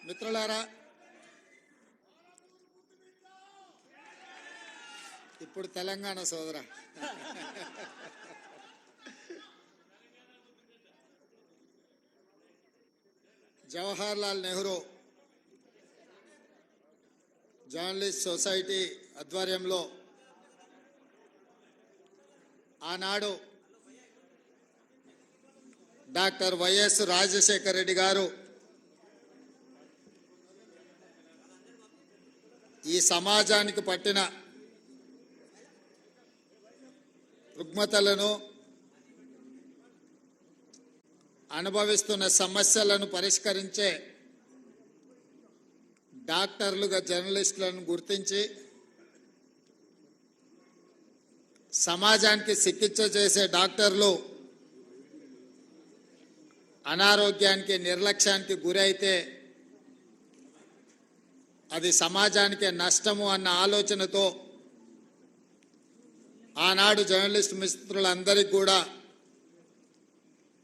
మిత్రులారా, ఇప్పుడు తెలంగాణ సోదర జవహర్ లాల్ నెహ్రూ జర్నలిస్ట్ సొసైటీ ఆధ్వర్యంలో ఆనాడు డాక్టర్ వైఎస్ రాజశేఖర రెడ్డి గారు ఈ సమాజానికి పట్టిన రుగ్మతలను, అనుభవిస్తున్న సమస్యలను పరిష్కరించే డాక్టర్లుగా జర్నలిస్టులను గుర్తించి సమాజానికి చికిత్స చేసే డాక్టర్లు అనారోగ్యానికి, నిర్లక్ష్యానికి గురైతే అది సమాజానికి నష్టము అన్న ఆలోచనతో ఆనాడు జర్నలిస్ట్ మిత్రులందరికీ కూడా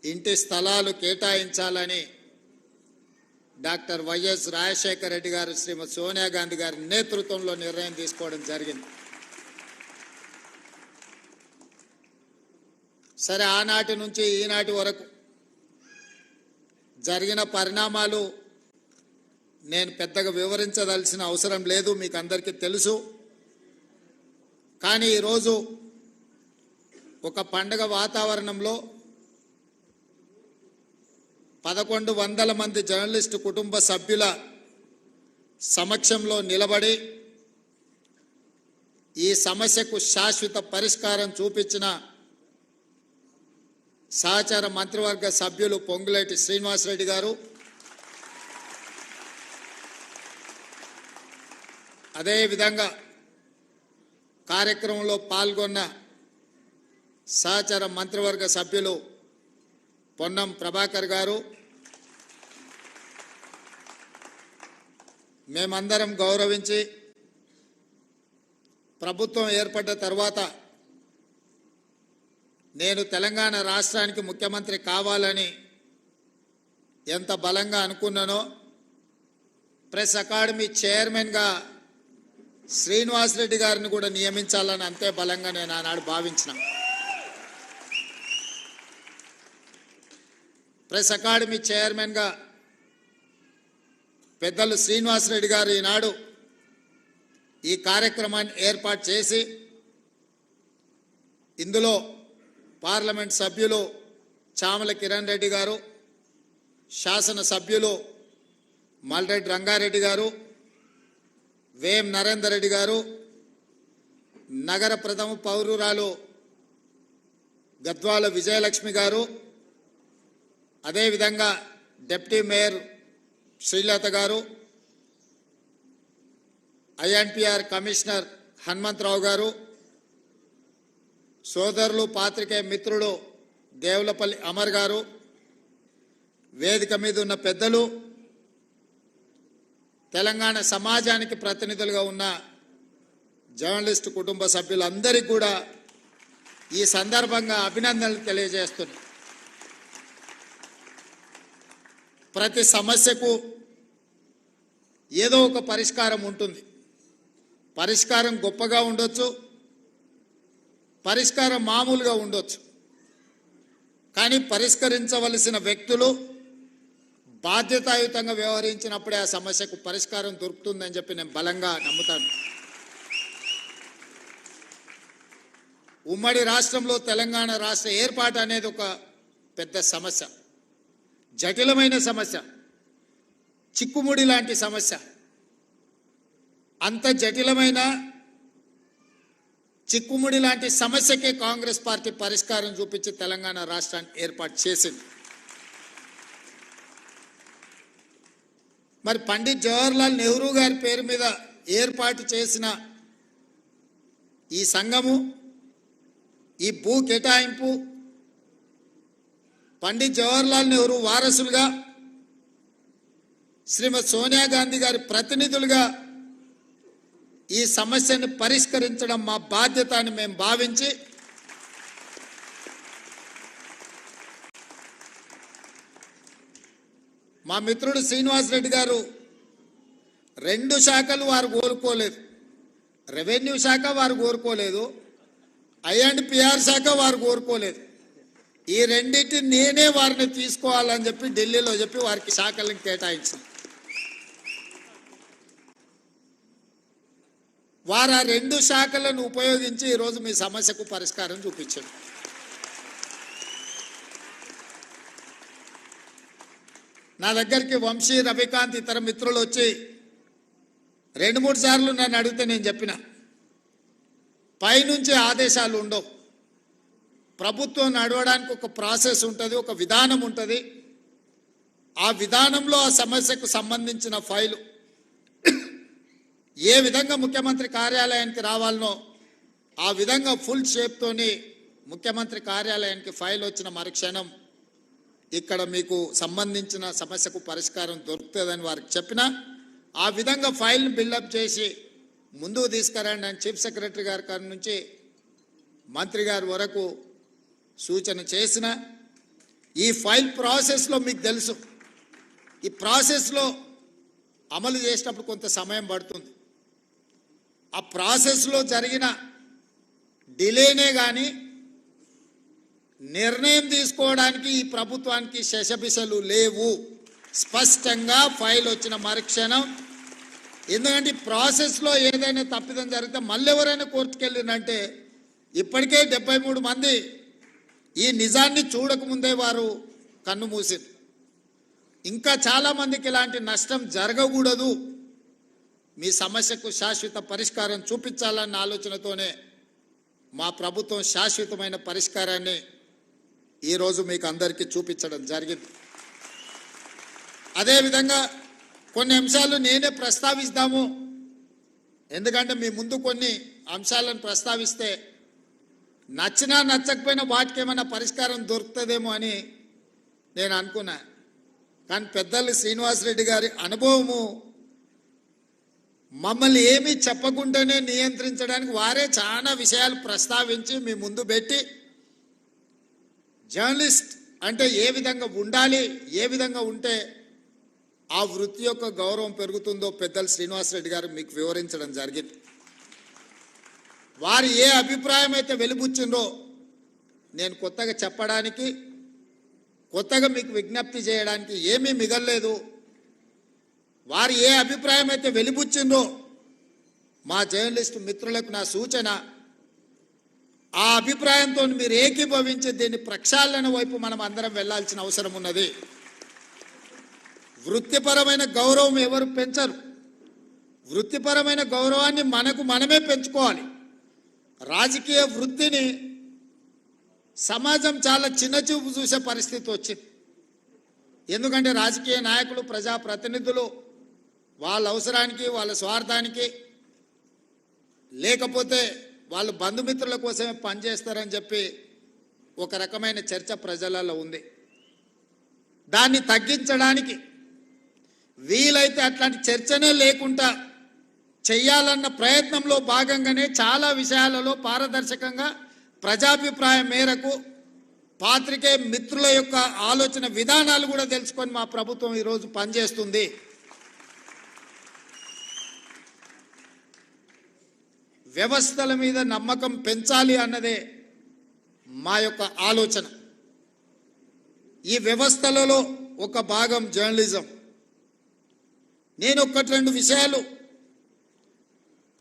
ఇంటి స్థలాలు కేటాయించాలని డాక్టర్ వైఎస్ రాజశేఖర రెడ్డి గారు, శ్రీమతి సోనియా గాంధీ గారి నేతృత్వంలో నిర్ణయం తీసుకోవడం జరిగింది. సరే, ఆనాటి నుంచి ఈనాటి వరకు జరిగిన పరిణామాలు నేను పెద్దగా వివరించదలసిన అవసరం లేదు, మీకు అందరికీ తెలుసు. కానీ ఈరోజు ఒక పండగ వాతావరణంలో 1100 మంది జర్నలిస్టు కుటుంబ సభ్యుల సమక్షంలో నిలబడి ఈ సమస్యకు శాశ్వత పరిష్కారం చూపించిన సహచార మంత్రివర్గ సభ్యులు పొంగులేటి శ్రీనివాసరెడ్డి గారు, అదేవిధంగా కార్యక్రమంలో పాల్గొన్న సహచార మంత్రివర్గ సభ్యులు పొన్నం ప్రభాకర్ గారు, మేమందరం గౌరవించి ప్రభుత్వం ఏర్పడ్డ తర్వాత నేను తెలంగాణ రాష్ట్రానికి ముఖ్యమంత్రి కావాలని ఎంత బలంగా అనుకున్నానో, ప్రెస్ అకాడమీ చైర్మన్గా శ్రీనివాసరెడ్డి గారిని కూడా నియమించాలని అంతే బలంగా నేను ఆనాడు భావించిన. ప్రెస్ అకాడమీ చైర్మన్గా పెద్దలు శ్రీనివాసరెడ్డి గారు ఈనాడు ఈ కార్యక్రమాన్ని ఏర్పాటు చేసి ఇందులో పార్లమెంట్ సభ్యులు చామల కిరణ్ రెడ్డి గారు, శాసన సభ్యులు మల్రెడ్డి రంగారెడ్డి గారు, వేం నరేందర్ రెడ్డి గారు, నగర ప్రథమ పౌరురాలు గద్వాల విజయలక్ష్మి గారు, అదేవిధంగా డిప్యూటీ మేయర్ శ్రీలత గారు, ఐఎన్పిఆర్ కమిషనర్ హనుమంతరావు గారు, సోదరులు పాత్రికేయ మిత్రుడు దేవులపల్లి అమర్ గారు, వేదిక మీద ఉన్న పెద్దలు, తెలంగాణ సమాజానికి ప్రతినిధులుగా ఉన్న జర్నలిస్టు కుటుంబ సభ్యులందరికీ కూడా ఈ సందర్భంగా అభినందనలు తెలియజేస్తున్నాను. ప్రతి సమస్యకు ఏదో ఒక పరిష్కారం ఉంటుంది. పరిష్కారం గొప్పగా ఉండొచ్చు, పరిష్కారం మామూలుగా ఉండొచ్చు. కానీ పరిష్కరించవలసిన వ్యక్తులు బాధ్యతాయుతంగా వ్యవహరించినప్పుడే ఆ సమస్యకు పరిష్కారం దొరుకుతుందని చెప్పి నేను బలంగా నమ్ముతాను. ఉమ్మడి రాష్ట్రంలో తెలంగాణ రాష్ట్ర ఏర్పాటు అనేది ఒక పెద్ద సమస్య, జటిలమైన సమస్య, చిక్కుముడి లాంటి సమస్య. అంత జటిలమైన చిక్కుముడి లాంటి సమస్యకే కాంగ్రెస్ పార్టీ పరిష్కారం చూపించి తెలంగాణ రాష్ట్రాన్ని ఏర్పాటు చేసింది. మరి పండిట్ జవహర్లాల్ నెహ్రూ గారి పేరు మీద ఏర్పాటు చేసిన ఈ సంఘము, ఈ భూ కేటాయింపు పండిట్ జవహర్లాల్ నెహ్రూ వారసులుగా, శ్రీమతి సోనియా గాంధీ గారి ప్రతినిధులుగా ఈ సమస్యను పరిష్కరించడం మా బాధ్యత అని మేము భావించి మా మిత్రుడు శ్రీనివాసరెడ్డి గారు రెండు శాఖలు వారు కోరుకోలేదు. రెవెన్యూ శాఖ వారు కోరుకోలేదు, ఐ&పిఆర్ శాఖ వారు కోరుకోలేదు. ఈ రెండింటిని నేనే వారిని తీసుకోవాలని చెప్పి ఢిల్లీలో చెప్పి వారికి శాఖలను కేటాయించాను. వారు ఆ రెండు శాఖలను ఉపయోగించి ఈరోజు మీ సమస్యకు పరిష్కారం చూపించారు. నా దగ్గరికి వంశీ, రవికాంత్, ఇతర మిత్రులు వచ్చి 2-3 సార్లు నన్ను అడిగితే నేను చెప్పిన, పైనుంచి ఆదేశాలు ఉండవు. ప్రభుత్వం నడవడానికి ఒక ప్రాసెస్ ఉంటుంది, ఒక విధానం ఉంటుంది. ఆ విధానంలో ఆ సమస్యకు సంబంధించిన ఫైలు ఏ విధంగా ముఖ్యమంత్రి కార్యాలయానికి రావాలనో ఆ విధంగా ఫుల్ షేప్తోని ముఖ్యమంత్రి కార్యాలయానికి ఫైల్ వచ్చిన మరుక్షణం ఇక్కడ మీకు సంబంధించిన సమస్యకు పరిష్కారం దొరుకుతుందని వారికి చెప్పిన, ఆ విధంగా ఫైల్ని బిల్డప్ చేసి ముందుకు తీసుకురండి అని చీఫ్ సెక్రటరీ గారి నుంచి మంత్రి గారి వరకు సూచన చేసిన. ఈ ఫైల్ ప్రాసెస్లో మీకు తెలుసు, ఈ ప్రాసెస్లో అమలు చేసేటప్పుడు కొంత సమయం పడుతుంది. ఆ ప్రాసెస్లో జరిగిన డిలేనే కానీ నిర్ణయం తీసుకోవడానికి ఈ ప్రభుత్వానికి శశబిశలు లేవు. స్పష్టంగా ఫైల్ వచ్చిన మరుక్షణం, ఎందుకంటే ప్రాసెస్లో ఏదైనా తప్పిదం జరిగితే మళ్ళీ ఎవరైనా కోర్టుకు వెళ్ళినంటే ఇప్పటికే 73 మంది ఈ నిజాన్ని చూడకముందే వారు కన్ను మూసారు. ఇంకా చాలామందికి ఇలాంటి నష్టం జరగకూడదు, మీ సమస్యకు శాశ్వత పరిష్కారం చూపించాలన్న ఆలోచనతోనే మా ప్రభుత్వం శాశ్వతమైన పరిష్కారాన్ని ఈరోజు మీకు అందరికీ చూపించడం జరిగింది. అదేవిధంగా కొన్ని అంశాలు నేనే ప్రస్తావిస్తాము, ఎందుకంటే మీ ముందు కొన్ని అంశాలను ప్రస్తావిస్తే నచ్చినా నచ్చకపోయినా వాటికి ఏమైనా పరిష్కారం దొరుకుతుందేమో అని నేను అనుకున్నా. కానీ పెద్దలు శ్రీనివాసరెడ్డి గారి అనుభవము మమ్మల్ని ఏమీ చెప్పకుండానే నియంత్రించడానికి వారే చాలా విషయాలు ప్రస్తావించి మీ ముందు పెట్టి, జర్నలిస్ట్ అంటే ఏ విధంగా ఉండాలి, ఏ విధంగా ఉంటే ఆ వృత్తి యొక్క గౌరవం పెరుగుతుందో పెద్దలు శ్రీనివాసరెడ్డి గారు మీకు వివరించడం జరిగింది. వారు ఏ అభిప్రాయం అయితే వెలిబుచ్చిందో నేను కొత్తగా చెప్పడానికి, కొత్తగా మీకు విజ్ఞప్తి చేయడానికి ఏమీ మిగల్లేదు. వారు ఏ అభిప్రాయం అయితే వెలిబుచ్చిందో మా జర్నలిస్టు మిత్రులకు నా సూచన, ఆ అభిప్రాయంతో మీరు ఏకీభవించి దీన్ని ప్రక్షాళన వైపు మనం అందరం వెళ్లాల్సిన అవసరం ఉన్నది. వృత్తిపరమైన గౌరవం ఎవరు పెంచరు, వృత్తిపరమైన గౌరవాన్ని మనకు మనమే పెంచుకోవాలి. రాజకీయ వృత్తిని సమాజం చాలా చిన్నచూపు చూసే పరిస్థితి వచ్చింది. ఎందుకంటే రాజకీయ నాయకులు, ప్రజాప్రతినిధులు వాళ్ళ అవసరానికి, వాళ్ళ స్వార్థానికి, లేకపోతే వాళ్ళు బంధుమిత్రుల కోసమే పనిచేస్తారని చెప్పి ఒక రకమైన చర్చ ప్రజలలో ఉంది. దాన్ని తగ్గించడానికి వీలైతే అట్లాంటి చర్చనే లేకుండా చెయ్యాలన్న ప్రయత్నంలో భాగంగానే చాలా విషయాలలో పారదర్శకంగా ప్రజాభిప్రాయం మేరకు పాత్రికేయ మిత్రుల యొక్క ఆలోచన విధానాలు కూడా తెలుసుకొని మా ప్రభుత్వం ఈరోజు పనిచేస్తుంది. వ్యవస్థల మీద నమ్మకం పెంచాలి అన్నదే మా యొక్క ఆలోచన. ఈ వ్యవస్థలలో ఒక భాగం జర్నలిజం. నేను 1-2 విషయాలు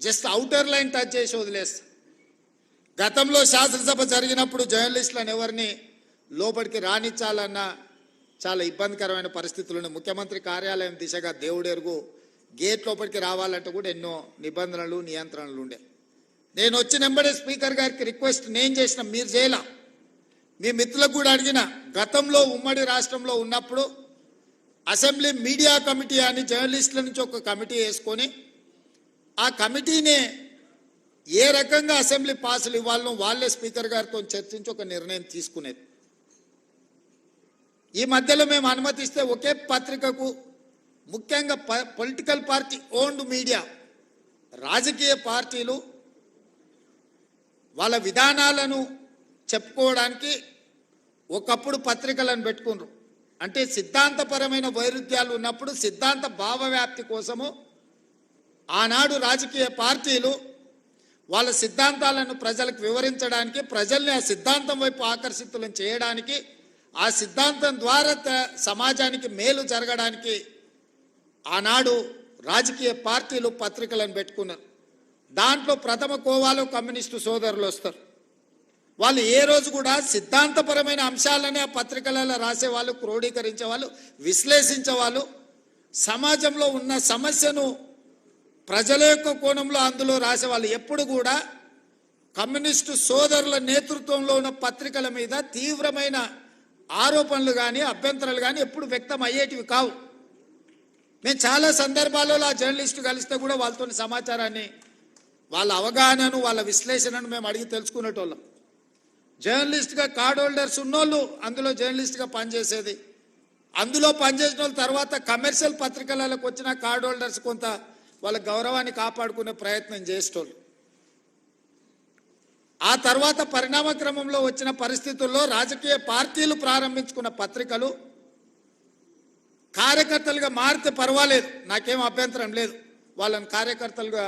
జస్ట్ అవుటర్ లైన్ టచ్ చేసి వదిలేస్తా. గతంలో శాసనసభ జరిగినప్పుడు జర్నలిస్టులను ఎవరిని లోపలికి రానిచ్చాలన్న చాలా ఇబ్బందికరమైన పరిస్థితులను ముఖ్యమంత్రి కార్యాలయం దిశగా దేవుడెరుగు గేట్ లోపలికి రావాలంటే కూడా ఎన్నో నిబంధనలు, నియంత్రణలు ఉండే. నేను వచ్చిన వెంబడే స్పీకర్ గారికి రిక్వెస్ట్ నేను చేసిన, మీరు చేయలా, మీ మిత్రులకు కూడా అడిగిన. గతంలో ఉమ్మడి రాష్ట్రంలో ఉన్నప్పుడు అసెంబ్లీ మీడియా కమిటీ అని జర్నలిస్టుల నుంచి ఒక కమిటీ వేసుకొని ఆ కమిటీనే ఏ రకంగా అసెంబ్లీ పాసులు ఇవ్వాలనో వాళ్ళే స్పీకర్ గారితో చర్చించి ఒక నిర్ణయం తీసుకునేది. ఈ మధ్యలో మేము అనుమతిస్తే ఒకే పత్రికకు, ముఖ్యంగా పొలిటికల్ పార్టీ ఓన్డ్ మీడియా, రాజకీయ పార్టీలు వాళ్ళ విధానాలను చెప్పుకోవడానికి ఒకప్పుడు పత్రికలను పెట్టుకున్నారు. అంటే సిద్ధాంతపరమైన వైరుధ్యాలు ఉన్నప్పుడు సిద్ధాంత భావవ్యాప్తి కోసము ఆనాడు రాజకీయ పార్టీలు వాళ్ళ సిద్ధాంతాలను ప్రజలకు వివరించడానికి, ప్రజల్ని ఆ సిద్ధాంతం వైపు ఆకర్షితులను చేయడానికి, ఆ సిద్ధాంతం ద్వారా సమాజానికి మేలు జరగడానికి ఆనాడు రాజకీయ పార్టీలు పత్రికలను పెట్టుకున్నారు. దాంట్లో ప్రథమ కోవాలో కమ్యూనిస్టు సోదరులు వస్తారు. వాళ్ళు ఏ రోజు కూడా సిద్ధాంతపరమైన అంశాలనే ఆ పత్రికలలో రాసేవాళ్ళు, క్రోడీకరించేవాళ్ళు, విశ్లేషించేవాళ్ళు. సమాజంలో ఉన్న సమస్యను ప్రజల యొక్క కోణంలో అందులో రాసేవాళ్ళు. ఎప్పుడు కూడా కమ్యూనిస్టు సోదరుల నేతృత్వంలో ఉన్న పత్రికల మీద తీవ్రమైన ఆరోపణలు కానీ అభ్యంతరాలు కానీ ఎప్పుడు వ్యక్తం అయ్యేటివి కావు. మేము చాలా సందర్భాలలో ఆ జర్నలిస్టు కలిస్తే కూడా వాళ్ళతో సమాచారాన్ని, వాళ్ళ అవగాహనను, వాళ్ళ విశ్లేషణను మేము అడిగి తెలుసుకునేటోళ్ళం. జర్నలిస్ట్గా కార్డ్ హోల్డర్స్ ఉన్నోళ్ళు అందులో జర్నలిస్ట్గా పనిచేసేది. అందులో పనిచేసిన వాళ్ళ తర్వాత కమర్షియల్ పత్రికలకు వచ్చిన కార్డ్ హోల్డర్స్ కొంత వాళ్ళ గౌరవాన్ని కాపాడుకునే ప్రయత్నం చేసేటోళ్ళు. ఆ తర్వాత పరిణామ క్రమంలో వచ్చిన పరిస్థితుల్లో రాజకీయ పార్టీలు ప్రారంభించుకున్న పత్రికలు కార్యకర్తలుగా మారితే పర్వాలేదు, నాకేం అభ్యంతరం లేదు. వాళ్ళని కార్యకర్తలుగా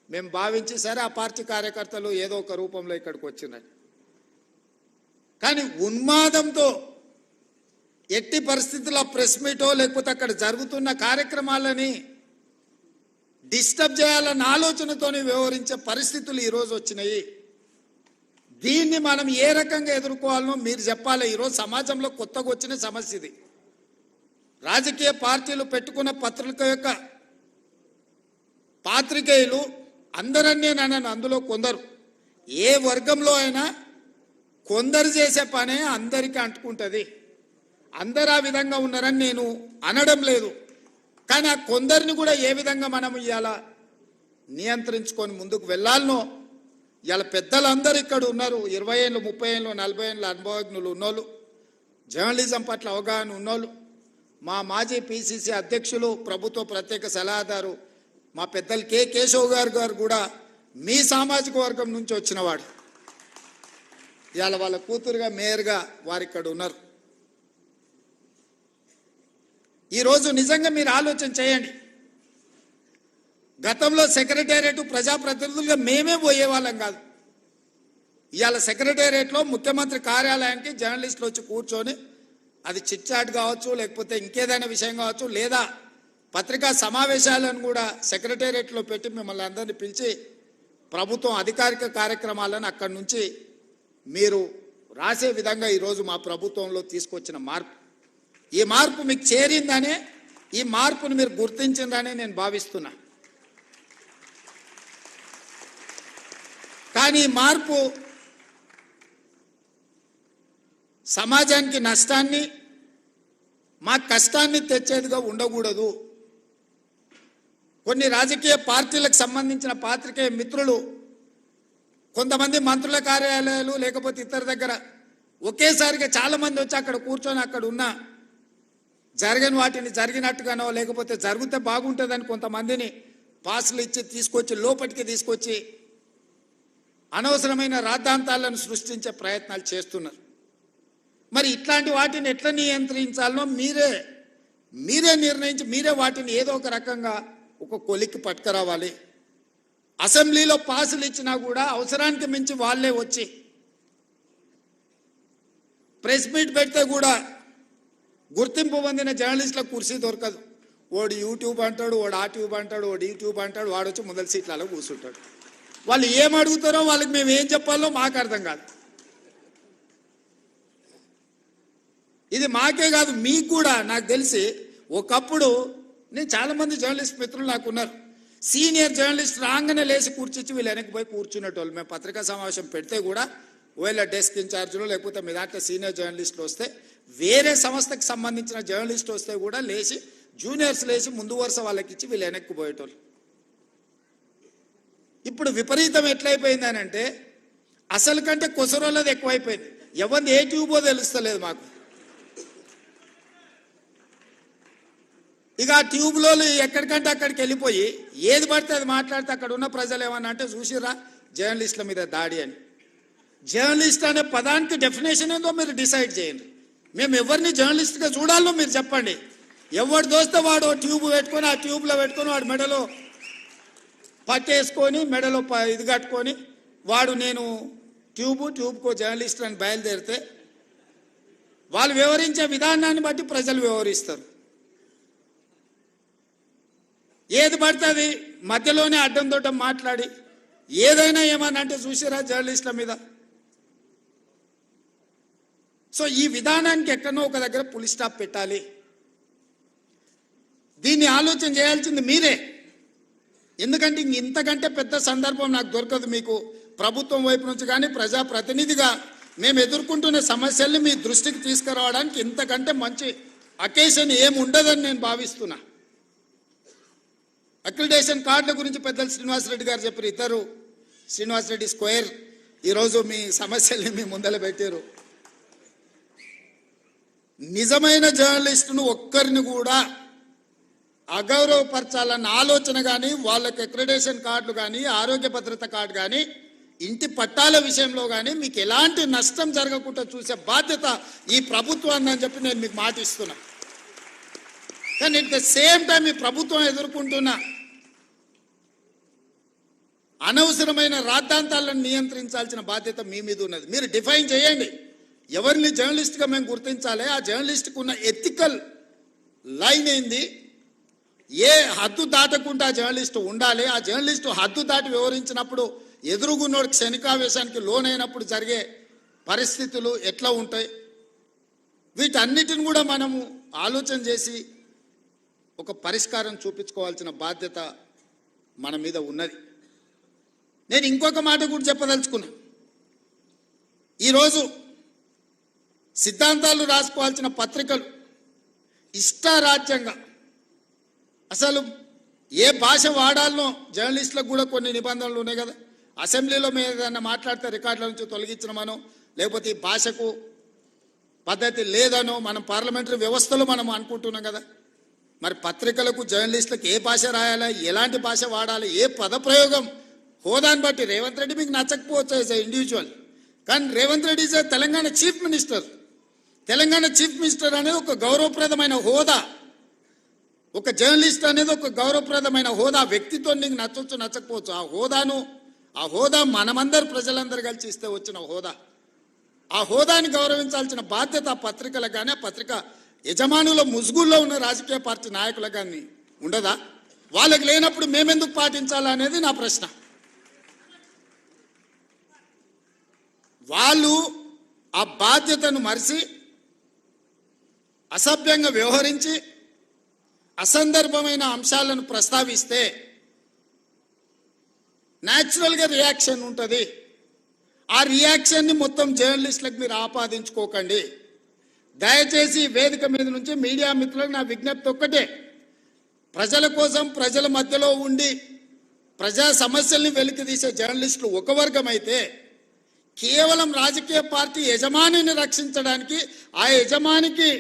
మేము భావించి సరే ఆ పార్టీ కార్యకర్తలు ఏదో ఒక రూపంలో ఇక్కడికి వచ్చినారు. కానీ ఉన్మాదంతో ఎట్టి పరిస్థితుల్లో ప్రెస్ మీటో లేకపోతే అక్కడ జరుగుతున్న కార్యక్రమాలని డిస్టర్బ్ చేయాలన్న ఆలోచనతో వ్యవహరించే పరిస్థితులు ఈరోజు వచ్చినాయి. దీన్ని మనం ఏ రకంగా ఎదుర్కోవాలనో మీరు చెప్పాలి. ఈరోజు సమాజంలో కొత్తగా వచ్చిన సమస్య ఇది. రాజకీయ పార్టీలు పెట్టుకున్న పత్రిక యొక్క పాత్రికేయులు అందరన్నీ నన్ను అందులో కొందరు, ఏ వర్గంలో అయినా కొందరు చేసే పనే అందరికీ అంటుకుంటుంది. అందరు ఆ విధంగా ఉన్నారని నేను అనడం లేదు. కానీ ఆ కొందరిని కూడా ఏ విధంగా మనం ఇవాళ నియంత్రించుకొని ముందుకు వెళ్ళాలనో, ఇవాళ పెద్దలందరూ ఇక్కడ ఉన్నారు. 20 ఏళ్ళు, 30 ఏళ్ళు, 40 ఏళ్ళ అనుభవజ్ఞులు ఉన్నోళ్ళు, జర్నలిజం పట్ల అవగాహన ఉన్నోళ్ళు, మా మాజీ పిసిసి అధ్యక్షులు, ప్రభుత్వ ప్రత్యేక సలహాదారు మా పెద్దలు కె కేశవ్ గారు కూడా మీ సామాజిక వర్గం నుంచి వచ్చినవాడు. ఇవాళ వాళ్ళ కూతురుగా మేయర్గా వారు ఇక్కడ ఉన్నారు. ఈరోజు నిజంగా మీరు ఆలోచన చేయండి. గతంలో సెక్రటేరియట్ ప్రజాప్రతినిధులుగా మేమే పోయేవాళ్ళం కాదు. ఇవాళ సెక్రటేరియట్లో ముఖ్యమంత్రి కార్యాలయానికి జర్నలిస్టులు వచ్చి కూర్చొని, అది చిట్ చాట్ కావచ్చు, లేకపోతే ఇంకేదైనా విషయం కావచ్చు, లేదా పత్రికా సమావేశాలను కూడా సెక్రటేరియట్లో పెట్టి మిమ్మల్ని అందరినీ పిలిచి ప్రభుత్వం అధికారిక కార్యక్రమాలను అక్కడి నుంచి మీరు రాసే విధంగా ఈరోజు మా ప్రభుత్వంలో తీసుకొచ్చిన మార్పు, ఈ మార్పు మీకు చేరిందనే, ఈ మార్పును మీరు గుర్తించిందనే నేను భావిస్తున్నా. కానీ ఈ మార్పు సమాజానికి నష్టాన్ని, మా కష్టాన్ని తెచ్చేదిగా ఉండకూడదు. కొన్ని రాజకీయ పార్టీలకు సంబంధించిన పాత్రికేయ మిత్రులు, కొంతమంది మంత్రుల కార్యాలయాలు లేకపోతే ఇతర దగ్గర ఒకేసారిగా చాలామంది వచ్చి అక్కడ కూర్చొని అక్కడ ఉన్న జరగని వాటిని జరిగినట్టుగానో లేకపోతే జరిగితే బాగుంటుందని కొంతమందిని పాసులు ఇచ్చి తీసుకొచ్చి లోపలికి తీసుకొచ్చి అనవసరమైన రాద్ధాంతాలను సృష్టించే ప్రయత్నాలు చేస్తున్నారు. మరి ఇట్లాంటి వాటిని ఎట్లా నియంత్రించాలనో మీరే నిర్ణయించి మీరే వాటిని ఏదో ఒక రకంగా ఒక కొలిక్కి పట్టుకురావాలి. అసెంబ్లీలో పాసులు ఇచ్చినా కూడా అవసరానికి మించి వాళ్ళే వచ్చి ప్రెస్ మీట్ పెడితే కూడా గుర్తింపు పొందిన జర్నలిస్టులకు కుర్చీ దొరకదు. ఓడి యూట్యూబ్ అంటాడు, ఓడి ఆ ట్యూబ్ అంటాడు, ఓడి యూట్యూబ్ అంటాడు, వాడు వచ్చి మొదటి సీట్లలో కూర్చుంటాడు. వాళ్ళు ఏం అడుగుతారో వాళ్ళకి మేము ఏం చెప్పాలో మాకు అర్థం కాదు. ఇది మాకే కాదు, మీకు కూడా. నాకు తెలిసి ఒకప్పుడు నేను చాలామంది జర్నలిస్ట్ మిత్రులు నాకు ఉన్నారు. సీనియర్ జర్నలిస్ట్ రాగానే లేచి కూర్చిచ్చి వీళ్ళు వెనక్కి పోయి కూర్చునేటోళ్ళు. మేము పత్రికా సమావేశం పెడితే కూడా ఒకవేళ డెస్క్ ఇన్ఛార్జీలు లేకపోతే మీ దాంట్లో సీనియర్ జర్నలిస్టులు వస్తే, వేరే సంస్థకు సంబంధించిన జర్నలిస్ట్ వస్తే కూడా లేచి జూనియర్స్ లేచి ముందు వరుస వాళ్ళకి ఇచ్చి వీళ్ళు వెనక్కి పోయేటోళ్ళు. ఇప్పుడు విపరీతం ఎట్లయిపోయిందని అంటే అసలు కంటే కొసరోళ్ళది ఎక్కువైపోయింది. ఎవరిది ఏ ట్యూబో తెలుస్తలేదు మాకు. ఇక ఆ ట్యూబ్లో ఎక్కడికంటే అక్కడికి వెళ్ళిపోయి ఏది పడితే అది మాట్లాడితే అక్కడ ఉన్న ప్రజలు ఏమన్నా అంటే చూసిరా జర్నలిస్టుల మీద దాడి అని. జర్నలిస్ట్ అనే పదానికి డెఫినేషన్ ఏందో మీరు డిసైడ్ చేయండి. మేము ఎవరిని జర్నలిస్ట్గా చూడాలో మీరు చెప్పండి. ఎవడు దోస్తే వాడు ట్యూబ్ పెట్టుకొని ఆ ట్యూబ్లో పెట్టుకొని వాడి మెడలో పట్టేసుకొని మెడలో ఇది కట్టుకొని వాడు నేను ట్యూబ్కో జర్నలిస్ట్ అని బయలుదేరితే వాళ్ళు వివరించే విధానాన్ని బట్టి ప్రజలు వివరిస్తారు. ఏది పడుతుంది మధ్యలోనే అడ్డం దొడ్డం మాట్లాడి ఏదైనా ఏమన్నా అంటే చూసారా జర్నలిస్టుల మీద. సో ఈ విధానానికి ఎక్కడో ఒక దగ్గర పులి స్టాప్ పెట్టాలి. దీన్ని ఆలోచన చేయాల్సింది మీరే. ఎందుకంటే ఇంతకంటే పెద్ద సందర్భం నాకు దొరకదు. మీకు ప్రభుత్వం వైపు నుంచి కానీ ప్రజాప్రతినిధిగా మేము ఎదుర్కొంటున్న సమస్యల్ని మీ దృష్టికి తీసుకురావడానికి ఇంతకంటే మంచి అకేషన్ ఏమి ఉండదని నేను భావిస్తున్నా. అక్రిడేషన్ కార్డుల గురించి పెద్దలు శ్రీనివాసరెడ్డి గారు చెప్పారు. ఇద్దరు శ్రీనివాసరెడ్డి స్క్వేర్ ఈరోజు మీ సమస్యల్ని మీ ముందర పెట్టారు. నిజమైన జర్నలిస్టును ఒక్కరిని కూడా అగౌరవపరచాలన్న ఆలోచన కానీ వాళ్ళకి అక్రిడేషన్ కార్డులు కానీ ఆరోగ్య భద్రత కార్డు కానీ ఇంటి పట్టాల విషయంలో కానీ మీకు ఎలాంటి నష్టం జరగకుండా చూసే బాధ్యత ఈ ప్రభుత్వాన్ని అని చెప్పి నేను మీకు మాట ఇస్తున్నా. కానీ ఎట్ ద సేమ్ టైం ఈ ప్రభుత్వం ఎదుర్కొంటున్న అనవసరమైన రాద్ధాంతాలను నియంత్రించాల్సిన బాధ్యత మీ మీద ఉన్నది. మీరు డిఫైన్ చేయండి ఎవరిని జర్నలిస్ట్గా మేము గుర్తించాలి, ఆ జర్నలిస్ట్కి ఉన్న ఎథికల్ లైన్ ఏంది, ఏ హద్దు దాటకుండా జర్నలిస్టు ఉండాలి, ఆ జర్నలిస్టు హద్దు దాటి వివరించినప్పుడు ఎదురుగున్నోడు క్షణికావేశానికి లోనైనప్పుడు జరిగే పరిస్థితులు ఎట్లా ఉంటాయి, వీటన్నిటిని కూడా మనము ఆలోచన చేసి ఒక పరిష్కారం చూపించుకోవాల్సిన బాధ్యత మన మీద ఉన్నది. నేను ఇంకొక మాట కూడా చెప్పదలుచుకున్నా. ఈరోజు సిద్ధాంతాలు రాసుకోవాల్సిన పత్రికలు ఇష్టారాజ్యంగా అసలు ఏ భాష వాడాలనో జర్నలిస్టులకు కూడా కొన్ని నిబంధనలు ఉన్నాయి కదా. అసెంబ్లీలో మేము ఏదైనా మాట్లాడితే రికార్డుల నుంచి తొలగించడమనో లేకపోతే ఈ భాషకు పద్ధతి లేదనో మనం పార్లమెంటరీ వ్యవస్థలో మనం అనుకుంటున్నాం కదా. మరి పత్రికలకు జర్నలిస్టులకు ఏ భాష రాయాలా, ఎలాంటి భాష వాడాలి, ఏ పదప్రయోగం హోదాని బట్టి రేవంత్ రెడ్డి మీకు నచ్చకపోవచ్చు యాజ్ ఎ ఇండివిజువల్, కానీ Revanth Reddy is Telangana chief minister. Telangana chief minister అనేది ఒక గౌరవప్రదమైన హోదా, ఒక జర్నలిస్ట్ అనేది ఒక గౌరవప్రదమైన హోదా. వ్యక్తితో నీకు నచ్చవచ్చు నచ్చకపోవచ్చు, ఆ హోదా మనమందరు ప్రజలందరూ కలిసి ఇస్తే వచ్చిన హోదా. ఆ హోదాని గౌరవించాల్సిన బాధ్యత ఆ పత్రికలకు కానీ ఆ పత్రిక యజమానుల ముసుగుల్లో ఉన్న రాజకీయ పార్టీ నాయకులకు కానీ ఉండదా? వాళ్ళకి లేనప్పుడు మేమెందుకు పాటించాలా అనేది నా ప్రశ్న. వాళ్ళు ఆ బాధ్యతను మరిచి అసభ్యంగా వ్యవహరించి అసందర్భమైన అంశాలను ప్రస్తావిస్తే న్యాచురల్గా రియాక్షన్ ఉంటుంది. ఆ రియాక్షన్ని మొత్తం జర్నలిస్టులకు మీరు ఆపాదించుకోకండి. దయచేసి వేదిక మీద నుంచి మీడియా మిత్రులకు నా విజ్ఞప్తి ఒక్కటే, ప్రజల కోసం ప్రజల మధ్యలో ఉండి ప్రజా సమస్యల్ని వెలికితీసే జర్నలిస్టులు ఒక వర్గం అయితే, కేవలం రాజకీయ పార్టీ యజమానిని రక్షించడానికి ఆ యజమానికి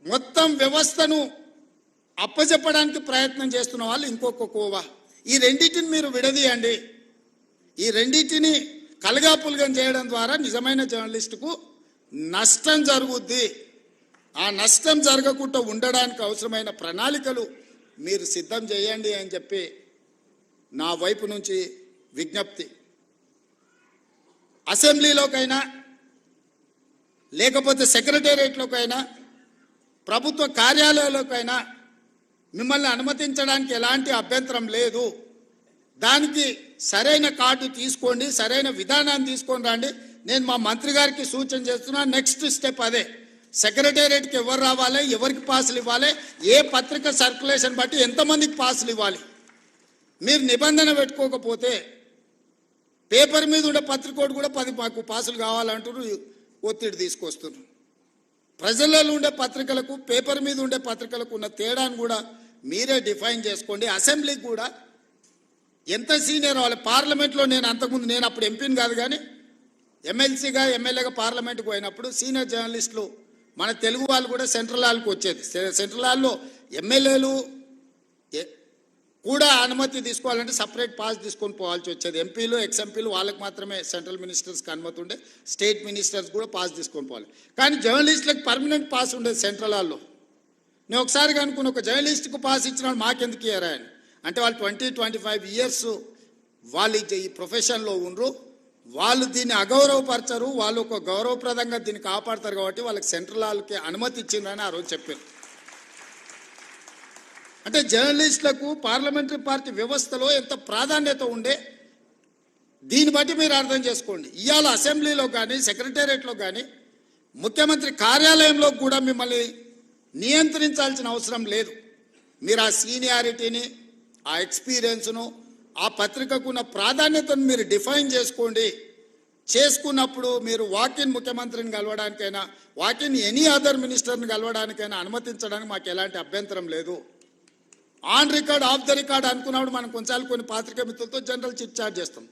మొత్తం వ్యవస్థను అప్పచెప్పడానికి ప్రయత్నం చేస్తున్న వాళ్ళు ఇంకొక కోవా. ఈ రెండింటిని మీరు విడదీయండి. ఈ రెండింటిని కలగాపులగం చేయడం ద్వారా నిజమైన జర్నలిస్టుకు నష్టం జరుగుద్ది. ఆ నష్టం జరగకుండా ఉండడానికి అవసరమైన ప్రణాళికలు మీరు సిద్ధం చేయండి అని చెప్పి నా వైపు నుంచి విజ్ఞప్తి. అసెంబ్లీలోకైనా లేకపోతే సెక్రటేరియట్లోకైనా ప్రభుత్వ కార్యాలయాల్లోకైనా మిమ్మల్ని అనుమతించడానికి ఎలాంటి అభ్యంతరం లేదు. దానికి సరైన కార్డు తీసుకోండి, సరైన విధానాన్ని తీసుకొని రండి. నేను మా మంత్రి గారికి సూచన చేస్తున్నా. నెక్స్ట్ స్టెప్ అదే. సెక్రటేరియట్కి ఎవరు రావాలి, ఎవరికి పాసులు ఇవ్వాలి, ఏ పత్రిక సర్క్యులేషన్ బట్టి ఎంతమందికి పాసులు ఇవ్వాలి. మీరు నిబంధన పెట్టుకోకపోతే పేపర్ మీద ఉండే పత్రికోడు కూడా 10 మాకు పాసులు కావాలంటారు, ఒత్తిడి తీసుకొస్తున్నారు. ప్రజలలో ఉండే పత్రికలకు పేపర్ మీద ఉండే పత్రికలకు ఉన్న తేడాను కూడా మీరే డిఫైన్ చేసుకోండి. అసెంబ్లీకి కూడా ఎంత సీనియర్ వాళ్ళు. పార్లమెంట్లో నేను అప్పుడు ఎంపీని కాదు కానీ ఎమ్మెల్సీగా ఎమ్మెల్యేగా పార్లమెంట్కి పోయినప్పుడు సీనియర్ జర్నలిస్టులు మన తెలుగు వాళ్ళు కూడా సెంట్రల్ హాల్కి వచ్చేది. సెంట్రల్ హాల్లో ఎమ్మెల్యేలు కూడా అనుమతి తీసుకోవాలంటే సపరేట్ పాస్ తీసుకొని పోవాల్సి వచ్చేది. ఎంపీలు ఎక్స్ఎంపీలు వాళ్ళకి మాత్రమే సెంట్రల్ మినిస్టర్స్కి అనుమతి ఉండే, స్టేట్ మినిస్టర్స్ కూడా పాస్ తీసుకొని పోవాలి. కానీ జర్నలిస్టులకు పర్మనెంట్ పాస్ ఉండేది సెంట్రల్ హాల్లో. నేను ఒకసారి అనుకున్న ఒక జర్నలిస్ట్కు పాస్ ఇచ్చిన మాకెందుకు ఇయ్యారా అని. అంటే వాళ్ళు 20-25 ఇయర్స్ వాళ్ళు ఈ ప్రొఫెషన్లో ఉండరు, వాళ్ళు దీన్ని అగౌరవపరచరు, వాళ్ళు ఒక గౌరవప్రదంగా దీన్ని కాపాడతారు కాబట్టి వాళ్ళకి సెంట్రల్ హాల్కి అనుమతి ఇచ్చిందని ఆ రోజు చెప్పారు. అంటే జర్నలిస్టులకు పార్లమెంటరీ పార్టీ వ్యవస్థలో ఎంత ప్రాధాన్యత ఉండే దీన్ని బట్టి మీరు అర్థం చేసుకోండి. ఇవాళ అసెంబ్లీలో కానీ సెక్రటేరియట్లో కానీ ముఖ్యమంత్రి కార్యాలయంలో కూడా మిమ్మల్ని నియంత్రించాల్సిన అవసరం లేదు. మీరు ఆ సీనియారిటీని, ఆ ఎక్స్పీరియన్స్ను, ఆ పత్రికకున్న ప్రాధాన్యతను మీరు డిఫైన్ చేసుకోండి. చేసుకున్నప్పుడు మీరు వాకిన్ ముఖ్యమంత్రిని కలవడానికైనా, వాకిన్ ఎనీ అదర్ మినిస్టర్ని కలవడానికైనా అనుమతించడానికి మాకు ఎలాంటి అభ్యంతరం లేదు. On record, of the record అనుకున్నప్పుడు మనం కొన్నిసార్లు కొన్ని పాత్రికా మిత్రులతో జనరల్ చిట్ చాట్ చేస్తాం.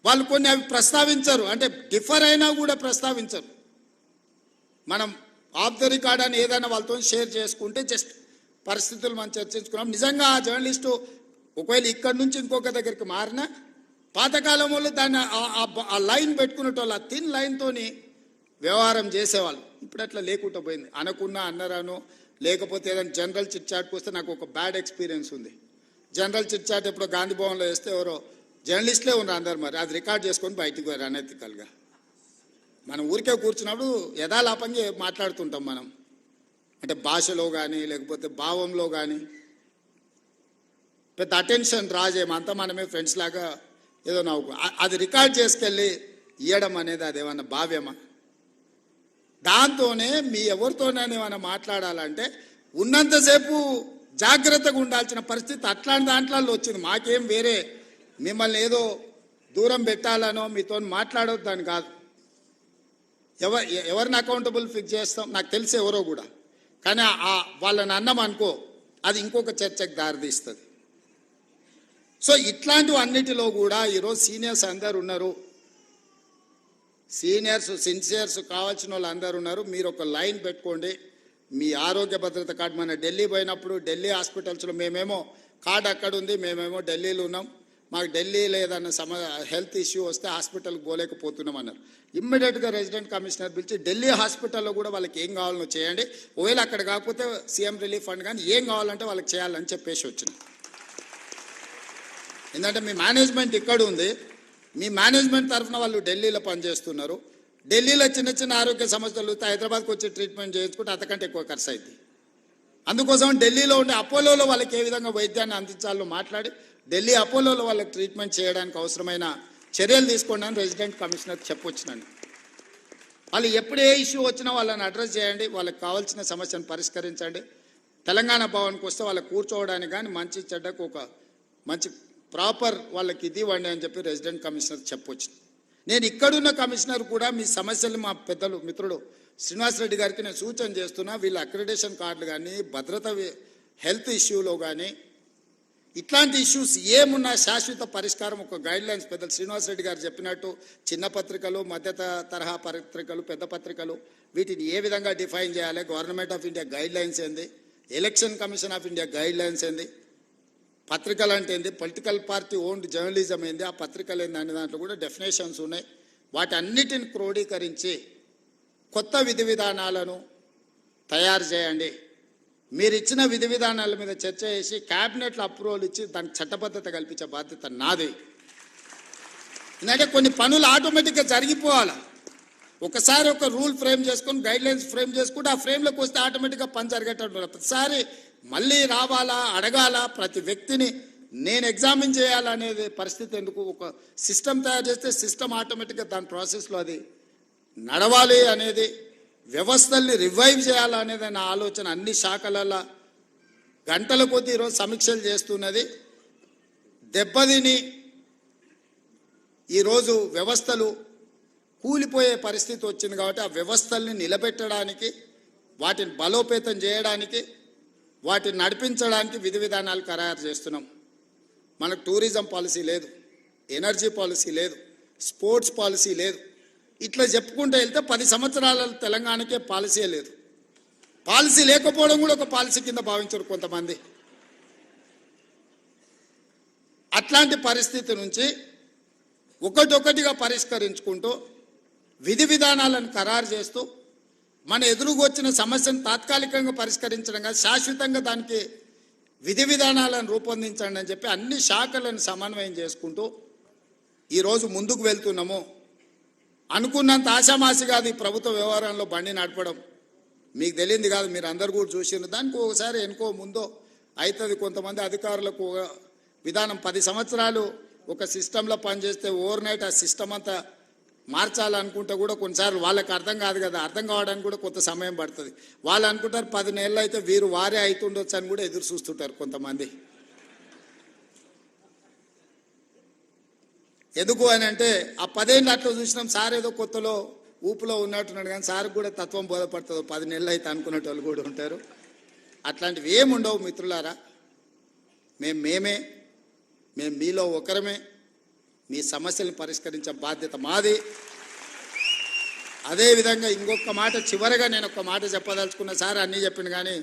వాళ్ళు కొన్ని అవి ప్రస్తావించరు, అంటే డిఫర్ అయినా కూడా ప్రస్తావించరు. మనం ఆఫ్ ద రికార్డ్ అని ఏదైనా వాళ్ళతో షేర్ చేసుకుంటే జస్ట్ పరిస్థితులు మనం చర్చించుకున్నాం. నిజంగా ఆ జర్నలిస్టు ఒకవేళ ఇక్కడి నుంచి ఇంకొక దగ్గరికి మారినా పాతకాలం వాళ్ళు దాన్ని ఆ లైన్ పెట్టుకునేటోళ్ళు, ఆ థిన్ లైన్తోని వ్యవహారం చేసేవాళ్ళు. ఇప్పుడు అట్లా లేకుండా పోయింది. అనకున్నా అన్నరాను, లేకపోతే ఏదైనా జనరల్ చిట్ చాట్కి వస్తే నాకు ఒక బ్యాడ్ ఎక్స్పీరియన్స్ ఉంది. జనరల్ చిట్ చాట్ ఎప్పుడో గాంధీ భవన్లో వేస్తే ఎవరో జర్నలిస్టులే ఉన్నారు అందరు, మరి అది రికార్డ్ చేసుకొని బయటికి పోయారు అనెతికల్గా. మనం ఊరికే కూర్చున్నప్పుడు యథాలాపంగా మాట్లాడుతుంటాం మనం, అంటే భాషలో కానీ లేకపోతే భావంలో కానీ పెద్ద అటెన్షన్ డ్రా చేయము, అంతా మనమే ఫ్రెండ్స్ లాగా ఏదో నవ్వుకు. అది రికార్డ్ చేసుకెళ్ళి ఇవ్వడం అనేది అదేమన్నా భావ్యమా? దాంతోనే మీ ఎవరితోనైనా ఏమైనా మాట్లాడాలంటే ఉన్నంతసేపు జాగ్రత్తగా ఉండాల్సిన పరిస్థితి అట్లాంటి దాంట్లో వచ్చింది. మాకేం వేరే మిమ్మల్ని ఏదో దూరం పెట్టాలనో మీతో మాట్లాడొద్దని కాదు. ఎవరిని అకౌంటబుల్ ఫిక్స్ చేస్తాం నాకు తెలిసి ఎవరో కూడా, కానీ వాళ్ళని అన్నం అనుకో అది ఇంకొక చర్చకు దారితీస్తుంది. సో ఇట్లాంటివి అన్నిటిలో కూడా ఈరోజు సీనియర్స్ అందరు ఉన్నారు, సీనియర్స్ సిన్సియర్స్ కావాల్సిన వాళ్ళు అందరు ఉన్నారు. మీరు ఒక లైన్ పెట్టుకోండి. మీ ఆరోగ్య భద్రత కార్డు, మన ఢిల్లీ పోయినప్పుడు ఢిల్లీ హాస్పిటల్స్లో మేమేమో కార్డు అక్కడ ఉంది, మేమేమో ఢిల్లీలో ఉన్నాం, మాకు ఢిల్లీలో ఏదన్నా హెల్త్ ఇష్యూ వస్తే హాస్పిటల్కి పోలేకపోతున్నాం అన్నారు. ఇమ్మీడియట్గా రెసిడెంట్ కమిషనర్ పిలిచి ఢిల్లీ హాస్పిటల్లో కూడా వాళ్ళకి ఏం కావాలనో చేయండి, ఒకవేళ అక్కడ కాకపోతే సీఎం రిలీఫ్ ఫండ్ కానీ ఏం కావాలంటే వాళ్ళకి చేయాలని చెప్పేసి వచ్చింది. ఎందుకంటే మీ మేనేజ్మెంట్ ఇక్కడ ఉంది, మీ మేనేజ్మెంట్ తరఫున వాళ్ళు ఢిల్లీలో పనిచేస్తున్నారు. ఢిల్లీలో చిన్న చిన్న ఆరోగ్య సమస్యలు వస్తే హైదరాబాద్కి వచ్చి ట్రీట్మెంట్ చేయించుకుంటే అంతకంటే ఎక్కువ ఖర్చు అవుతుంది. అందుకోసం ఢిల్లీలో ఉండే అపోలోలో వాళ్ళకి ఏ విధంగా వైద్యాన్ని అందించాలో మాట్లాడి ఢిల్లీ అపోలోలో వాళ్ళకి ట్రీట్మెంట్ చేయడానికి అవసరమైన చర్యలు తీసుకోండి అని రెసిడెంట్ కమిషనర్ చెప్పొచ్చినండి. వాళ్ళు ఎప్పుడు ఏ ఇష్యూ వచ్చినా వాళ్ళని అడ్రస్ చేయండి, వాళ్ళకి కావాల్సిన సమస్యను పరిష్కరించండి. తెలంగాణ భవన్కి వస్తే వాళ్ళకి కూర్చోవడానికి కానీ మంచి చెడ్డకు ఒక మంచి ప్రాపర్ వాళ్ళకి ఇది ఇవ్వండి అని చెప్పి రెసిడెంట్ కమిషనర్ చెప్పొచ్చు. నేను ఇక్కడున్న కమిషనర్ కూడా మీ సమస్యలు మా పెద్దలు మిత్రుడు శ్రీనివాస్ రెడ్డి గారికి నేను సూచన చేస్తున్నా. వీళ్ళ అక్రిడేషన్ కార్డులు కానీ, భద్రత హెల్త్ ఇష్యూలో కానీ, ఇట్లాంటి ఇష్యూస్ ఏమున్నా శాశ్వత పరిష్కారం ఒక గైడ్ లైన్స్ పెద్దలు శ్రీనివాస్ రెడ్డి గారు చెప్పినట్టు చిన్న పత్రికలు, మధ్య తరహా పత్రికలు, పెద్ద పత్రికలు వీటిని ఏ విధంగా డిఫైన్ చేయాలి, government of India guidelines ఏంది, election commission of India guidelines ఏంది, పత్రికలు అంటే ఏంది, పొలిటికల్ పార్టీ ఓన్డ్ జర్నలిజం ఏంది, ఆ పత్రికలు ఏంది అనే దాంట్లో కూడా డెఫినేషన్స్ ఉన్నాయి. వాటి అన్నిటిని క్రోడీకరించి కొత్త విధి విధానాలను తయారు చేయండి. మీరు ఇచ్చిన విధి విధానాల మీద చర్చ చేసి క్యాబినెట్లో అప్రూవల్ ఇచ్చి దానికి చట్టబద్ధత కల్పించే బాధ్యత నాది. ఎందుకంటే కొన్ని పనులు ఆటోమేటిక్గా జరిగిపోవాలి. ఒకసారి ఒక రూల్ ఫ్రేమ్ చేసుకొని గైడ్ లైన్స్ ఫ్రేమ్ చేసుకుంటే ఆ ఫ్రేమ్లోకి వస్తే ఆటోమేటిక్గా పని జరిగేటట్టు. ప్రతిసారి మళ్ళీ రావాలా, అడగాల, ప్రతి వ్యక్తిని నేను ఎగ్జామిన్ చేయాలనేది పరిస్థితి ఎందుకు? ఒక సిస్టమ్ తయారు చేస్తే సిస్టమ్ ఆటోమేటిక్గా దాని ప్రాసెస్లో అది నడవాలి అనేది, వ్యవస్థల్ని రివైవ్ చేయాలనేది నా ఆలోచన. అన్ని శాఖలలో గంటల కొద్దీ ఈరోజు సమీక్షలు చేస్తున్నది. దెబ్బతిని ఈరోజు వ్యవస్థలు కూలిపోయే పరిస్థితి వచ్చింది కాబట్టి ఆ వ్యవస్థల్ని నిలబెట్టడానికి, వాటిని బలోపేతం చేయడానికి, వాటిని నడిపించడానికి విధి విధానాలు ఖరారు చేస్తున్నాం. మనకు టూరిజం పాలసీ లేదు, ఎనర్జీ పాలసీ లేదు, స్పోర్ట్స్ పాలసీ లేదు. ఇట్లా చెప్పుకుంటూ వెళ్తే 10 సంవత్సరాల తెలంగాణకే పాలసీ లేదు. పాలసీ లేకపోవడం కూడా ఒక పాలసీ కింద భావించరు కొంతమంది. అట్లాంటి పరిస్థితి నుంచి ఒకటొకటిగా పరిష్కరించుకుంటూ విధి విధానాలను ఖరారు చేస్తూ మన ఎదురుకు వచ్చిన సమస్యను తాత్కాలికంగా పరిష్కరించడం కాదు, శాశ్వతంగా దానికి విధి విధానాలను రూపొందించండి అని చెప్పి అన్ని శాఖలను సమన్వయం చేసుకుంటూ ఈరోజు ముందుకు వెళ్తున్నాము. అనుకున్నంత ఆశామాసి కాదు ఈ ప్రభుత్వ వ్యవహారంలో బండి నడపడం. మీకు తెలియంది కాదు, మీరు అందరు కూడా చూసినారు. దానికి ఒకసారి ఎనుకో ముందో అవుతుంది. కొంతమంది అధికారులకు విధానం 10 సంవత్సరాలు ఒక సిస్టంలో పనిచేస్తే ఓవర్ నైట్ ఆ సిస్టమ్ అంతా మార్చాలనుకుంటే కూడా కొన్నిసార్లు వాళ్ళకి అర్థం కాదు కదా, అర్థం కావడానికి కూడా కొంత సమయం పడుతుంది. వాళ్ళు అనుకుంటారు 10 నెలలు అయితే వీరు వారే అవుతుండొచ్చు అని కూడా ఎదురు చూస్తుంటారు కొంతమంది. ఎందుకు అని అంటే ఆ 10 ఏళ్ళు అట్లా చూసినాం, సార్ ఏదో కొత్తలో ఊపులో ఉన్నట్టున్నాడు కానీ సార్కి కూడా తత్వం బోధపడుతుంది. 10 నెలలు అయితే అనుకునేట వాళ్ళు కూడా ఉంటారు. అట్లాంటివి ఏముండవు మిత్రులారా. మేము మీలో ఒకరమే. మీ సమస్యలను పరిష్కరించే బాధ్యత మాది. అదేవిధంగా ఇంకొక మాట చివరిగా నేను ఒక మాట చెప్పదలుచుకున్న, సార్ అన్నీ చెప్పింది కానీ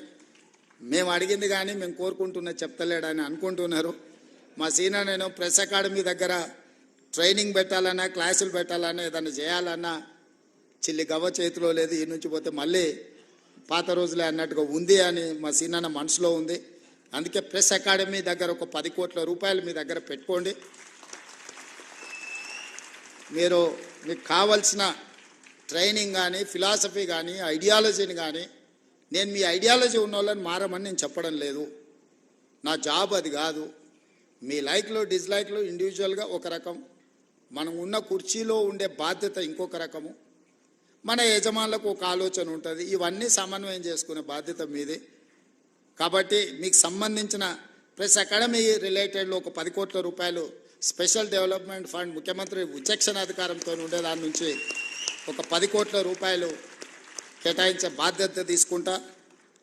మేము అడిగింది కానీ మేము కోరుకుంటున్నది చెప్తలేడని అనుకుంటున్నారు. మా సీనియర్ నేను ప్రెస్ అకాడమీ దగ్గర ట్రైనింగ్ పెట్టాలన్నా, క్లాసులు పెట్టాలన్నా, ఏదైనా చేయాలన్నా చిల్లి గవ్వ చేతిలో లేదు. ఈ నుంచి పోతే మళ్ళీ పాత రోజులే అన్నట్టుగా ఉంది అని మా సీనియర్ మనసులో ఉంది. అందుకే ప్రెస్ అకాడమీ దగ్గర ఒక 10 కోట్ల రూపాయలు మీ దగ్గర పెట్టుకోండి. మీకు కావలసిన ట్రైనింగ్ కానీ, ఫిలాసఫీ కానీ, ఐడియాలజీని కానీ, నేను మీ ఐడియాలజీ ఉన్న వాళ్ళని మారమని నేను చెప్పడం లేదు. నా జాబ్ అది కాదు. మీ లైక్లు డిస్లైక్లు ఇండివిజువల్గా ఒక రకం, మనం ఉన్న కుర్చీలో ఉండే బాధ్యత ఇంకొక రకము, మన యజమానులకు ఒక ఆలోచన ఉంటుంది. ఇవన్నీ సమన్వయం చేసుకునే బాధ్యత మీది. కాబట్టి మీకు సంబంధించిన ప్రెస్ అకాడమీ రిలేటెడ్లో ఒక 10 కోట్ల రూపాయలు స్పెషల్ డెవలప్మెంట్ ఫండ్ ముఖ్యమంత్రి విచక్షణ అధికారంతో ఉండే దాని నుంచి ఒక 10 కోట్ల రూపాయలు కేటాయించే బాధ్యత తీసుకుంటా.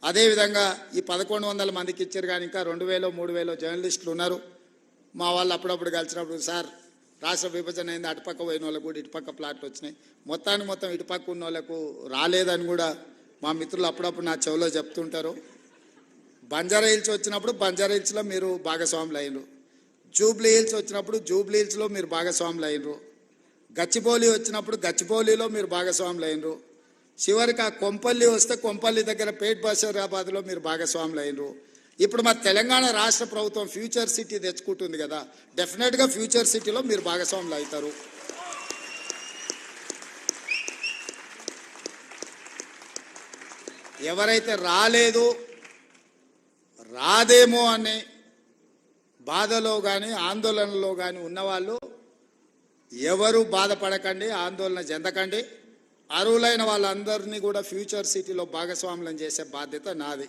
అదేవిధంగా ఈ 1100 మందికి ఇచ్చారు కానీ ఇంకా 2000-3000 జర్నలిస్టులు ఉన్నారు. మా వాళ్ళు అప్పుడప్పుడు కలిసినప్పుడు, సార్ రాష్ట్ర విభజన అయింది, అటుపక్క పోయిన వాళ్ళకు కూడా ఇటుపక్క ప్లాట్లు వచ్చినాయి, మొత్తం ఇటుపక్క ఉన్న వాళ్ళకు రాలేదని కూడా మా మిత్రులు అప్పుడప్పుడు నా చెవిలో చెప్తుంటారు. బంజారా హిల్స్ వచ్చినప్పుడు బంజారా హిల్స్లో మీరు భాగస్వాములు అయినరు, జూబ్లీ హిల్స్ వచ్చినప్పుడు జూబ్లీ హిల్స్లో మీరు భాగస్వాములు అయినరు, గచ్చిబౌలి వచ్చినప్పుడు గచ్చిబౌలిలో మీరు భాగస్వాములు అయినరు, చివరికి ఆ కొంపల్లి వస్తే కొంపల్లి దగ్గర పేట్ బషీరాబాద్లో మీరు భాగస్వాములు అయినరు. ఇప్పుడు మా తెలంగాణ రాష్ట్ర ప్రభుత్వం ఫ్యూచర్ సిటీ తెచ్చుకుంటుంది కదా, డెఫినెట్గా ఫ్యూచర్ సిటీలో మీరు భాగస్వాములు అవుతారు. ఎవరైతే రాదేమో అనే బాధలో కానీ ఆందోళనలో కానీ ఉన్నవాళ్ళు ఎవరు బాధపడకండి, ఆందోళన చెందకండి. అర్హులైన వాళ్ళందరినీ కూడా ఫ్యూచర్ సిటీలో భాగస్వాములను చేసే బాధ్యత నాది.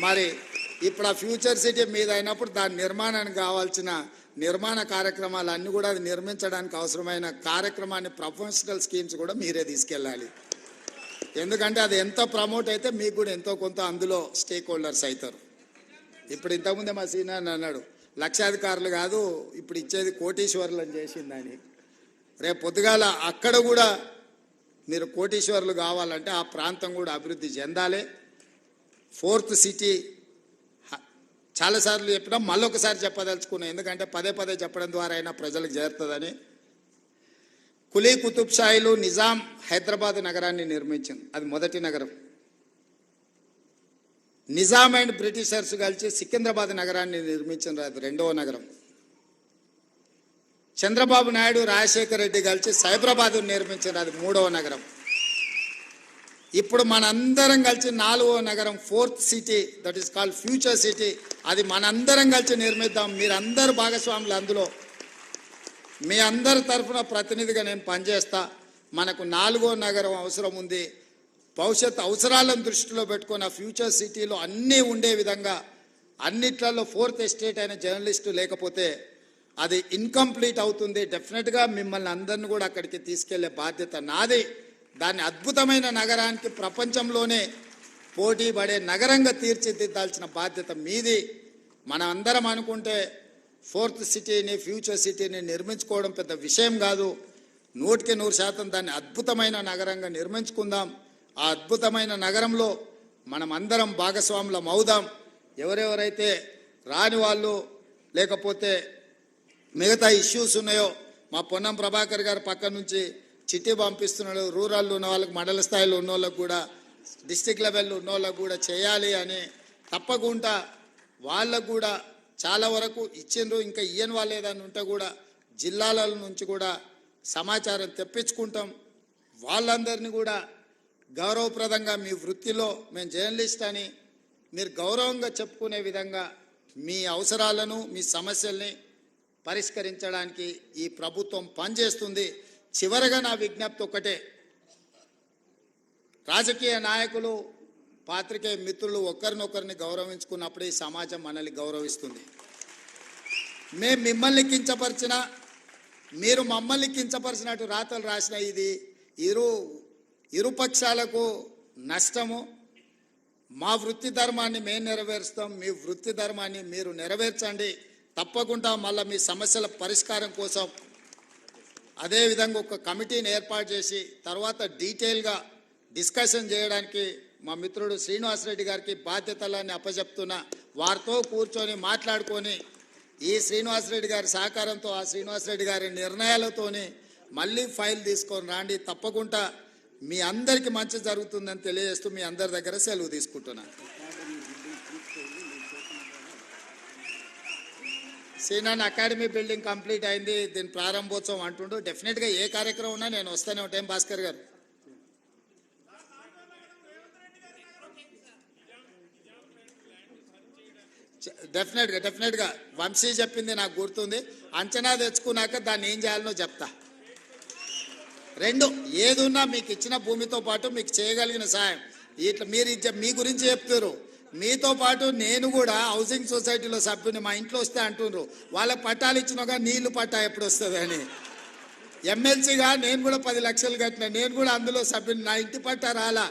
మరి ఇప్పుడు ఆ ఫ్యూచర్ సిటీ మీద అయినప్పుడు దాని నిర్మాణానికి కావాల్సిన నిర్మాణ కార్యక్రమాలు అన్నీ కూడా అది నిర్మించడానికి అవసరమైన కార్యక్రమాన్ని ప్రొఫెషనల్ స్కీమ్స్ కూడా మీరే తీసుకెళ్ళాలి. ఎందుకంటే అది ఎంత ప్రమోట్ అయితే మీకు కూడా ఎంతో కొంత అందులో స్టేక్ హోల్డర్స్ అవుతారు. ఇప్పుడు ఇంతకుముందే మా సీనియర్ అన్నాడు, లక్షాధికారులు కాదు ఇప్పుడు ఇచ్చేది కోటీశ్వరులు అని చేసిందని. రేపు పొద్దుగాల అక్కడ కూడా మీరు కోటీశ్వరులు కావాలంటే ఆ ప్రాంతం కూడా అభివృద్ధి చెందాలి. 4th సిటీ చాలాసార్లు చెప్పినా మళ్ళొకసారి చెప్పదలుచుకున్నాం, ఎందుకంటే పదే చెప్పడం ద్వారా అయినా ప్రజలకు చేరుతుందని. కులీ కుతుబ్ షాహీలు నిజాం హైదరాబాద్ నగరాన్ని నిర్మించింది, అది మొదటి నగరం. నిజాం అండ్ బ్రిటిషర్స్ కలిసి సికింద్రాబాద్ నగరాన్ని నిర్మించింది, అది 2వ నగరం. చంద్రబాబు నాయుడు రాజశేఖర రెడ్డి కలిసి సైబరాబాద్ నిర్మించారు, అది 3వ నగరం. ఇప్పుడు మనందరం కలిసి 4వ నగరం 4th city, that is called future city, అది మనందరం కలిసి నిర్మిద్దాం. మీరందరూ భాగస్వాములు అందులో. మీ అందరి తరఫున ప్రతినిధిగా నేను పనిచేస్తా. మనకు 4వ నగరం అవసరం ఉంది. భవిష్యత్ అవసరాలను దృష్టిలో పెట్టుకొని ఆ ఫ్యూచర్ సిటీలో అన్నీ ఉండే విధంగా, అన్నిట్లలో 4th ఎస్టేట్ అయిన జర్నలిస్టు లేకపోతే అది ఇన్కంప్లీట్ అవుతుంది. డెఫినెట్గా మిమ్మల్ని అందరిని కూడా అక్కడికి తీసుకెళ్లే బాధ్యత నాది. దాన్ని అద్భుతమైన నగరానికి ప్రపంచంలోనే పోటీ పడే నగరంగా తీర్చిదిద్దాల్సిన బాధ్యత మీది. మనం అందరం అనుకుంటే 4th సిటీని, ఫ్యూచర్ సిటీని నిర్మించుకోవడం పెద్ద విషయం కాదు. 100% దాన్ని అద్భుతమైన నగరంగా నిర్మించుకుందాం. ఆ అద్భుతమైన నగరంలో మనం అందరం భాగస్వాములం అవుదాం. ఎవరెవరైతే రాని వాళ్ళు లేకపోతే మిగతా ఇష్యూస్ ఉన్నాయో, మా పొన్నం ప్రభాకర్ గారు పక్క నుంచి చిట్టి పంపిస్తున్నాడు, రూరల్లో ఉన్న వాళ్ళకి, మండల స్థాయిలో ఉన్న వాళ్ళకు కూడా, డిస్టిక్ లెవెల్లో ఉన్న వాళ్ళకు కూడా చేయాలి అని తప్పకుండా వాళ్ళకు కూడా చాలా వరకు ఇచ్చిండ్రు. ఇంకా ఇయ్యని వాళ్ళు ఏదైనా ఉంటే కూడా జిల్లాల నుంచి కూడా సమాచారం తెప్పించుకుంటాం. వాళ్ళందరినీ కూడా గౌరవప్రదంగా మీ వృత్తిలో మేము జర్నలిస్ట్ అని మీరు గౌరవంగా చెప్పుకునే విధంగా మీ అవసరాలను మీ సమస్యల్ని పరిష్కరించడానికి ఈ ప్రభుత్వం పనిచేస్తుంది. చివరగా నా విజ్ఞప్తి ఒకటే, రాజకీయ నాయకులు పాత్రికేయ మిత్రులు ఒకరినొకరిని గౌరవించుకున్నప్పుడు ఈ సమాజం మనల్ని గౌరవిస్తుంది. మేము మిమ్మల్ని కించపరిచినా మీరు మమ్మల్ని కించపరిచినట్టు రాతలు రాసిన ఇది ఇరుపక్షాలకు నష్టము. మా వృత్తి ధర్మాన్ని మేము నెరవేరుస్తాం, మీ వృత్తి ధర్మాన్ని మీరు నెరవేర్చండి. తప్పకుండా మళ్ళీ మీ సమస్యల పరిష్కారం కోసం అదేవిధంగా ఒక కమిటీని ఏర్పాటు చేసి తర్వాత డీటెయిల్గా డిస్కషన్ చేయడానికి మా మిత్రుడు శ్రీనివాసరెడ్డి గారికి బాధ్యతలన్నీ అప్పచెప్తున్నా. వారితో కూర్చొని మాట్లాడుకొని ఈ శ్రీనివాసరెడ్డి గారి సహకారంతో ఆ శ్రీనివాసరెడ్డి గారి నిర్ణయాలతోని మళ్ళీ ఫైల్ తీసుకొని రాండి. తప్పకుండా మీ అందరికీ మంచి జరుగుతుందని తెలియజేస్తూ మీ అందరి దగ్గర సెలవు తీసుకుంటున్నాను. సీనాన్ అకాడమీ బిల్డింగ్ కంప్లీట్ అయింది, దీని ప్రారంభోత్సవం అంటుండు. డెఫినెట్గా ఏ కార్యక్రమం ఉన్నా నేను వస్తూనే ఉంటాను. భాస్కర్ గారు డెఫినెట్గా వంశీ చెప్పింది నాకు గుర్తుంది. అంచనా తెచ్చుకున్నాక దాన్ని ఏం చేయాలనో చెప్తా. రెండు ఏదున్నా మీకు ఇచ్చిన భూమితో పాటు మీకు చేయగలిగిన సాయం ఇట్లా మీరు మీ గురించి చెప్తారు. మీతో పాటు నేను కూడా హౌసింగ్ సొసైటీలో సభ్యుని, మా ఇంట్లో వస్తే అంటున్నారు వాళ్ళకి పట్టాలు ఇచ్చినాక నీళ్లు పట్టా ఎప్పుడు వస్తుంది అని. ఎమ్మెల్సీగా నేను కూడా 10 లక్షలు కట్టినా, నేను కూడా అందులో సభ్యుని. నా ఇంటి పట్టా రాలా,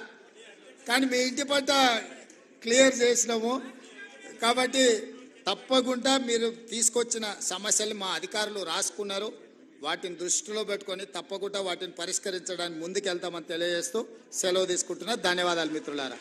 కానీ మీ ఇంటి పట్టా క్లియర్ చేసినాము. కాబట్టి తప్పకుండా మీరు తీసుకొచ్చిన సమస్యలు మా అధికారులు రాసుకున్నారు. వాటిని దృష్టిలో పెట్టుకొని తప్పకుండా వాటిని పరిష్కరించడానికి ముందుకెళ్తామని తెలియజేస్తూ సెలవు తీసుకుంటున్నా. ధన్యవాదాలు మిత్రులారా.